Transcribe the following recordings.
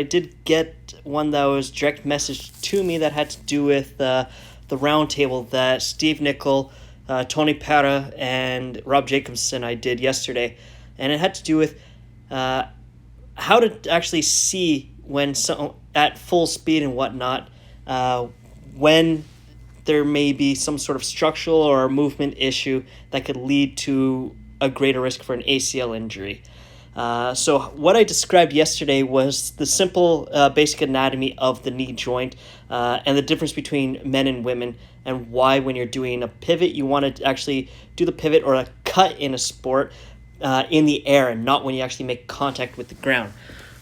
I did get one that was direct message to me that had to do with the roundtable that Steve Nicol, Tony Parra, and Rob Jacobson I did yesterday, and it had to do with uh, how to actually see when at full speed and whatnot, when there may be some sort of structural or movement issue that could lead to a greater risk for an ACL injury. So what I described yesterday was the simple basic anatomy of the knee joint, and the difference between men and women, and why when you're doing a pivot you want to actually do the pivot or a cut in a sport in the air and not when you actually make contact with the ground.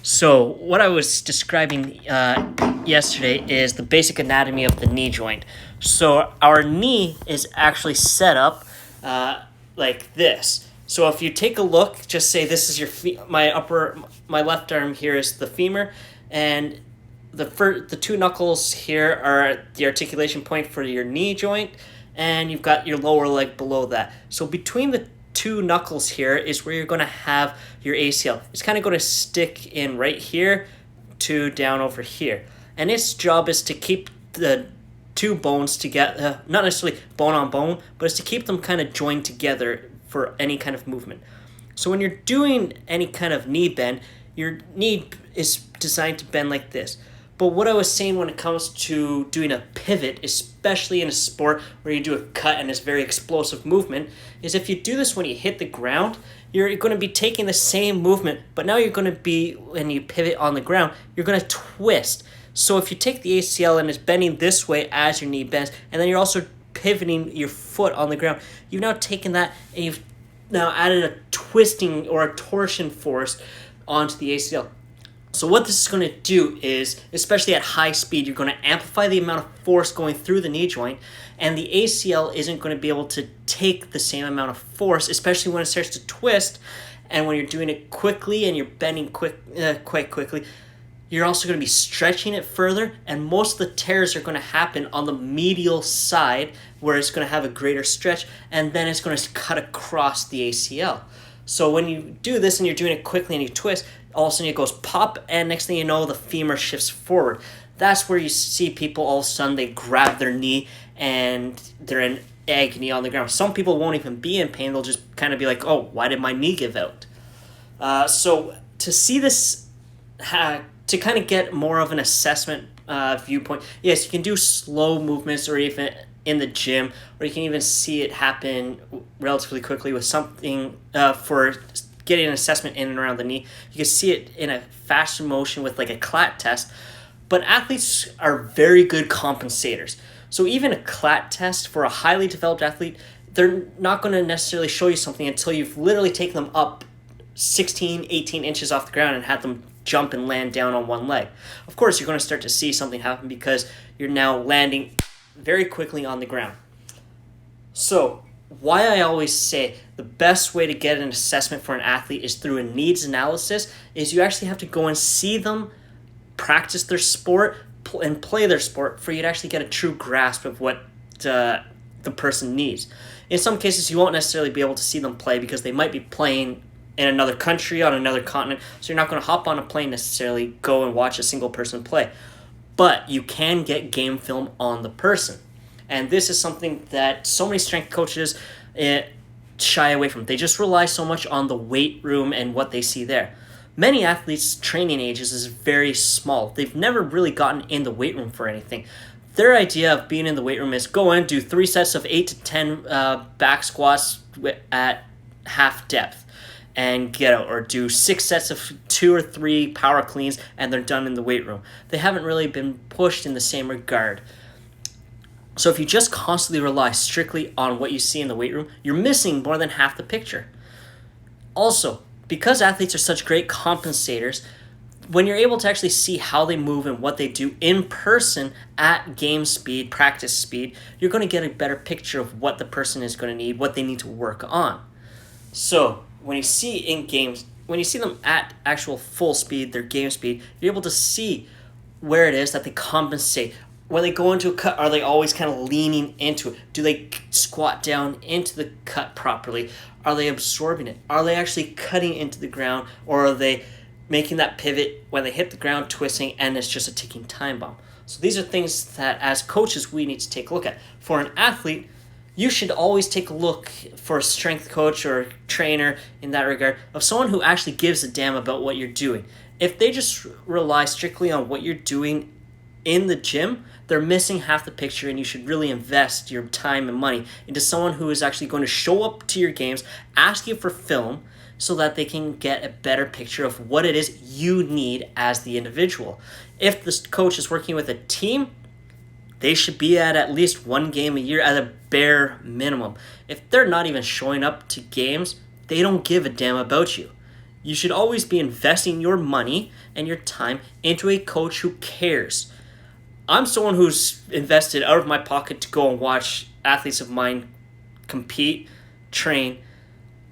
So what I was describing yesterday is the basic anatomy of the knee joint. So our knee is actually set up like this. So if you take a look, just say this is my left arm here is the femur, and the two knuckles here are the articulation point for your knee joint, and you've got your lower leg below that. So between the two knuckles here is where you're going to have your ACL. It's kind of going to stick in right here to down over here. And its job is to keep the two bones together, not necessarily bone on bone, but it's to keep them kind of joined together for any kind of movement. So when you're doing any kind of knee bend, your knee is designed to bend like this. But what I was saying when it comes to doing a pivot, especially in a sport where you do a cut and it's very explosive movement, is if you do this when you hit the ground, you're going to be taking the same movement, but now you're going to be, when you pivot on the ground, you're going to twist. So if you take the ACL and it's bending this way as your knee bends, and then you're also pivoting your foot on the ground, you've now taken that and you've now added a twisting or a torsion force onto the ACL. So what this is going to do is, especially at high speed, you're going to amplify the amount of force going through the knee joint, and the ACL isn't going to be able to take the same amount of force, especially when it starts to twist, and when you're doing it quickly and you're bending quite quickly, you're also going to be stretching it further, and most of the tears are going to happen on the medial side where it's going to have a greater stretch, and then it's going to cut across the ACL. So when you do this and you're doing it quickly and you twist, all of a sudden it goes pop, and next thing you know, the femur shifts forward. That's where you see people all of a sudden they grab their knee and they're in agony on the ground. Some people won't even be in pain. They'll just kind of be like, oh, why did my knee give out? So to see this, to kind of get more of an assessment viewpoint, yes, you can do slow movements or even in the gym, or you can even see it happen relatively quickly with something for getting an assessment in and around the knee. You can see it in a faster motion with like a CLAT test, but athletes are very good compensators. So even a CLAT test for a highly developed athlete, they're not going to necessarily show you something until you've literally taken them up 16, 18 inches off the ground and had them jump and land down on one leg. Of course, you're going to start to see something happen because you're now landing very quickly on the ground. So why I always say the best way to get an assessment for an athlete is through a needs analysis is you actually have to go and see them practice their sport and play their sport for you to actually get a true grasp of what the person needs. In some cases, you won't necessarily be able to see them play because they might be playing in another country, on another continent, so you're not going to hop on a plane necessarily, go and watch a single person play. But you can get game film on the person. And this is something that so many strength coaches shy away from. They just rely so much on the weight room and what they see there. Many athletes' training ages is very small. They've never really gotten in the weight room for anything. Their idea of being in the weight room is go in, do 3 sets of 8 to 10 back squats at half depth and get out, or do 6 sets of 2 or 3 power cleans and they're done in the weight room. They haven't really been pushed in the same regard. So if you just constantly rely strictly on what you see in the weight room, you're missing more than half the picture. Also, because athletes are such great compensators, when you're able to actually see how they move and what they do in person at game speed, practice speed, you're going to get a better picture of what the person is going to need, what they need to work on. So when you see in games, when you see them at actual full speed, their game speed, you're able to see where it is that they compensate. When they go into a cut, are they always kind of leaning into it? Do they squat down into the cut properly? Are they absorbing it? Are they actually cutting into the ground, or are they making that pivot when they hit the ground, twisting, and it's just a ticking time bomb. So these are things that as coaches we need to take a look at. For an athlete, you should always take a look for a strength coach or trainer in that regard of someone who actually gives a damn about what you're doing. If they just rely strictly on what you're doing in the gym, they're missing half the picture, and you should really invest your time and money into someone who is actually going to show up to your games, ask you for film, so that they can get a better picture of what it is you need as the individual. If the coach is working with a team, they should be at least one game a year at a bare minimum. If they're not even showing up to games, they don't give a damn about you. You should always be investing your money and your time into a coach who cares. I'm someone who's invested out of my pocket to go and watch athletes of mine compete, train,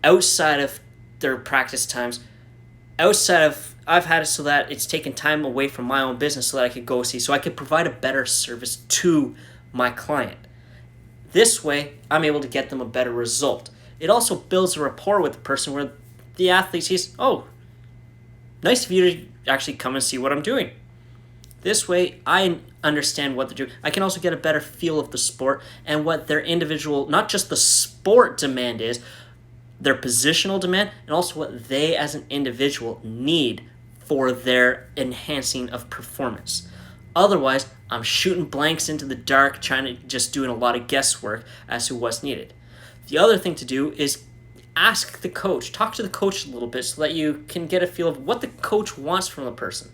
outside of their practice times, I've had it so that it's taken time away from my own business so that I could go see, so I could provide a better service to my client. This way, I'm able to get them a better result. It also builds a rapport with the person where the athlete sees, oh, nice of you to actually come and see what I'm doing. This way, I understand what they're doing. I can also get a better feel of the sport and what their individual, not just the sport demand is, their positional demand, and also what they as an individual need for their enhancing of performance. Otherwise, I'm shooting blanks into the dark, trying to just doing a lot of guesswork as to what's needed. The other thing to do is ask the coach, talk to the coach a little bit so that you can get a feel of what the coach wants from the person.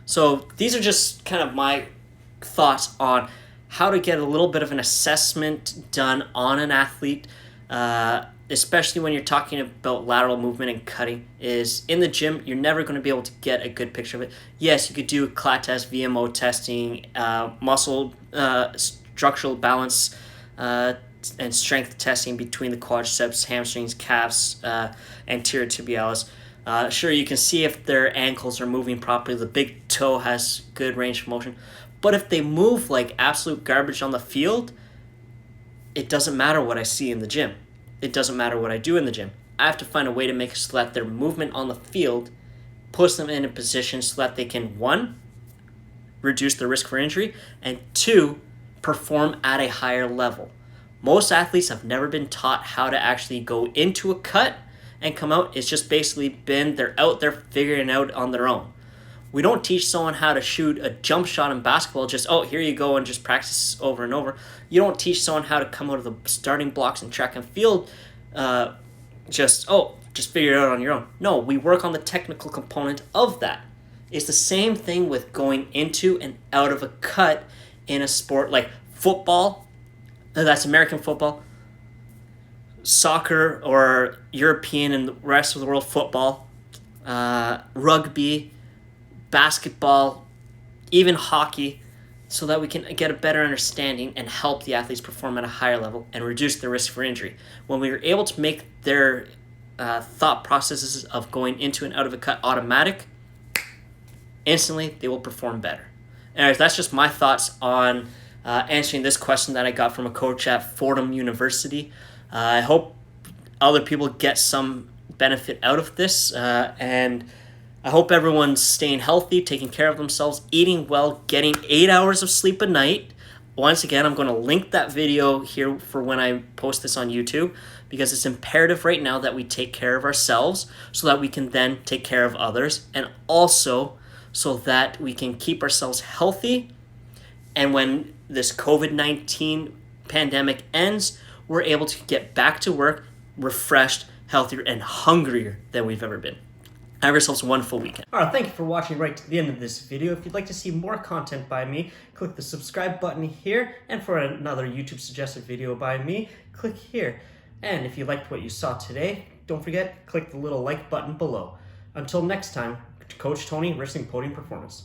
So these are just kind of my thoughts on how to get a little bit of an assessment done on an athlete, especially when you're talking about lateral movement and cutting. Is in the gym, you're never going to be able to get a good picture of it. Yes, you could do CLAT test, VMO testing, muscle structural balance, and strength testing between the quadriceps, hamstrings, calves, anterior tibialis. Sure, you can see if their ankles are moving properly. The big toe has good range of motion. But if they move like absolute garbage on the field, it doesn't matter what I see in the gym. It doesn't matter what I do in the gym. I have to find a way to make it so that their movement on the field puts them in a position so that they can, one, reduce the risk for injury, and two, perform at a higher level. Most athletes have never been taught how to actually go into a cut and come out. It's just basically been they're out there figuring it out on their own. We don't teach someone how to shoot a jump shot in basketball, just, oh, here you go, and just practice over and over. You don't teach someone how to come out of the starting blocks in track and field, just figure it out on your own. No, we work on the technical component of that. It's the same thing with going into and out of a cut in a sport like football, that's American football, soccer or European and the rest of the world football, rugby, basketball, even hockey, so that we can get a better understanding and help the athletes perform at a higher level and reduce the risk for injury. When we are able to make their thought processes of going into and out of a cut automatic, instantly they will perform better. Anyways, that's just my thoughts on answering this question that I got from a coach at Fordham University. I hope other people get some benefit out of this, and I hope everyone's staying healthy, taking care of themselves, eating well, getting 8 hours of sleep a night. Once again, I'm going to link that video here for when I post this on YouTube, because it's imperative right now that we take care of ourselves so that we can then take care of others, and also so that we can keep ourselves healthy. And when this COVID-19 pandemic ends, we're able to get back to work refreshed, healthier, and hungrier than we've ever been. Have yourselves a wonderful weekend. Alright, thank you for watching right to the end of this video. If you'd like to see more content by me, click the subscribe button here, and for another YouTube suggested video by me, click here. And if you liked what you saw today, don't forget, click the little like button below. Until next time, Coach Tony, Wrestling Podium Performance.